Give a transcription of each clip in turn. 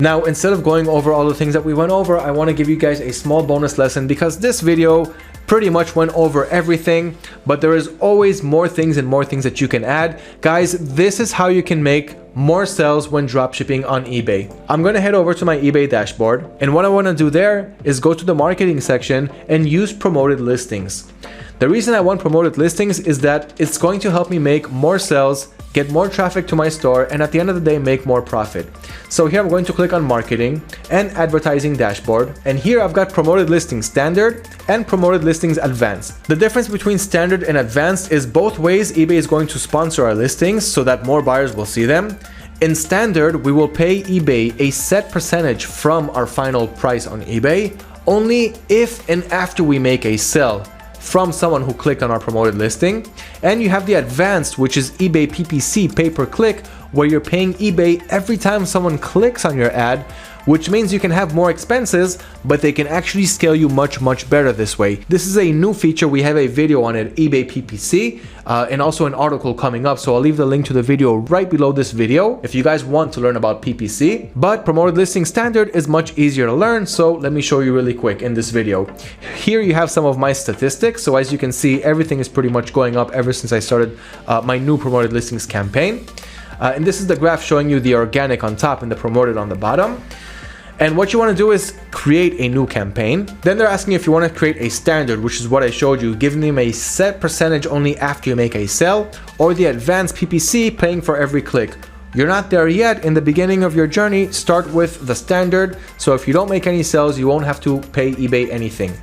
Now, instead of going over all the things that we went over, I want to give you guys a small bonus lesson because this video pretty much went over everything, but there is always more things and more things that you can add. Guys, this is how you can make more sales when dropshipping on eBay. I'm going to head over to my eBay dashboard, and what I want to do there is go to the marketing section and use promoted listings. The reason I want promoted listings is that it's going to help me make more sales, get more traffic to my store, and at the end of the day, make more profit. So here I'm going to click on marketing and advertising dashboard. And here I've got promoted listings standard and promoted listings advanced. The difference between standard and advanced is both ways eBay is going to sponsor our listings so that more buyers will see them. In standard, we will pay eBay a set percentage from our final price on eBay only if and after we make a sale from someone who clicked on our promoted listing. And you have the advanced, which is eBay PPC, pay per click, where you're paying eBay every time someone clicks on your ad, which means you can have more expenses, but they can actually scale you much better this way. This is a new feature. We have a video on it, eBay PPC, and also an article coming up. So I'll leave the link to the video right below this video if you guys want to learn about PPC. But promoted listing standard is much easier to learn. So let me show you really quick in this video. Here you have some of my statistics. So as you can see, everything is pretty much going up ever since I started my new promoted listings campaign. And this is the graph showing you the organic on top and the promoted on the bottom. And what you want to do is create a new campaign. Then they're asking if you want to create a standard, which is what I showed you, giving them a set percentage only after you make a sale, or the advanced PPC, paying for every click. You're not there yet. In the beginning of your journey, start with the standard. So if you don't make any sales, you won't have to pay eBay anything.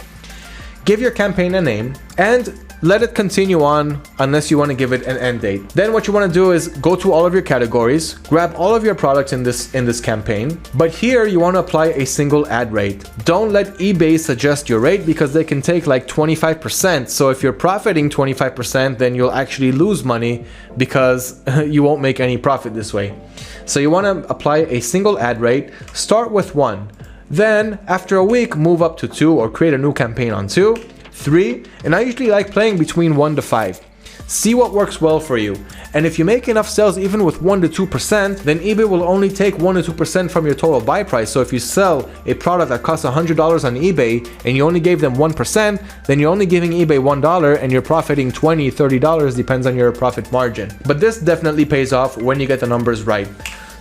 Give your campaign a name and let it continue on unless you want to give it an end date. Then what you want to do is go to all of your categories, grab all of your products in this campaign, but here you want to apply a single ad rate. Don't let eBay suggest your rate because they can take like 25%. So if you're profiting 25%, then you'll actually lose money because you won't make any profit this way. So you want to apply a single ad rate, start with 1. Then after a week, move up to 2 or create a new campaign on 2. 3, and I usually like playing between 1 to 5. See what works well for you. And if you make enough sales even with 1 to 2%, then eBay will only take 1 to 2% from your total buy price. So if you sell a product that costs $100 on eBay and you only gave them 1%, then you're only giving eBay $1 and you're profiting $20, $30, depends on your profit margin. But this definitely pays off when you get the numbers right.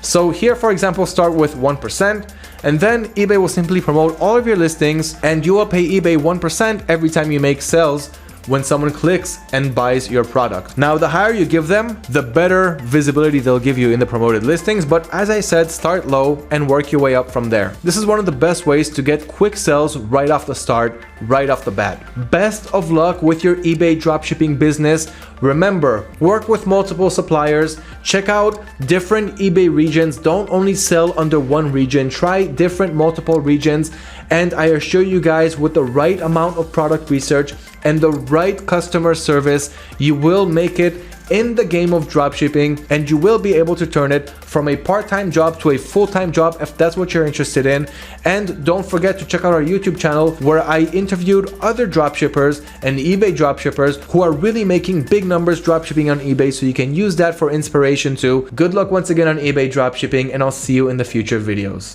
So here, for example, start with 1%, and then eBay will simply promote all of your listings and you will pay eBay 1% every time you make sales when someone clicks and buys your product. Now, the higher you give them, the better visibility they'll give you in the promoted listings. But as I said, start low and work your way up from there. This is one of the best ways to get quick sales right off the start, right off the bat. Best of luck with your eBay dropshipping business. Remember, work with multiple suppliers, check out different eBay regions. Don't only sell under one region, try different multiple regions. And I assure you guys, with the right amount of product research and the right customer service, you will make it in the game of dropshipping, and you will be able to turn it from a part-time job to a full-time job if that's what you're interested in. And don't forget to check out our YouTube channel where I interviewed other dropshippers and eBay dropshippers who are really making big numbers dropshipping on eBay, so you can use that for inspiration too. Good luck once again on eBay dropshipping, and I'll see you in the future videos.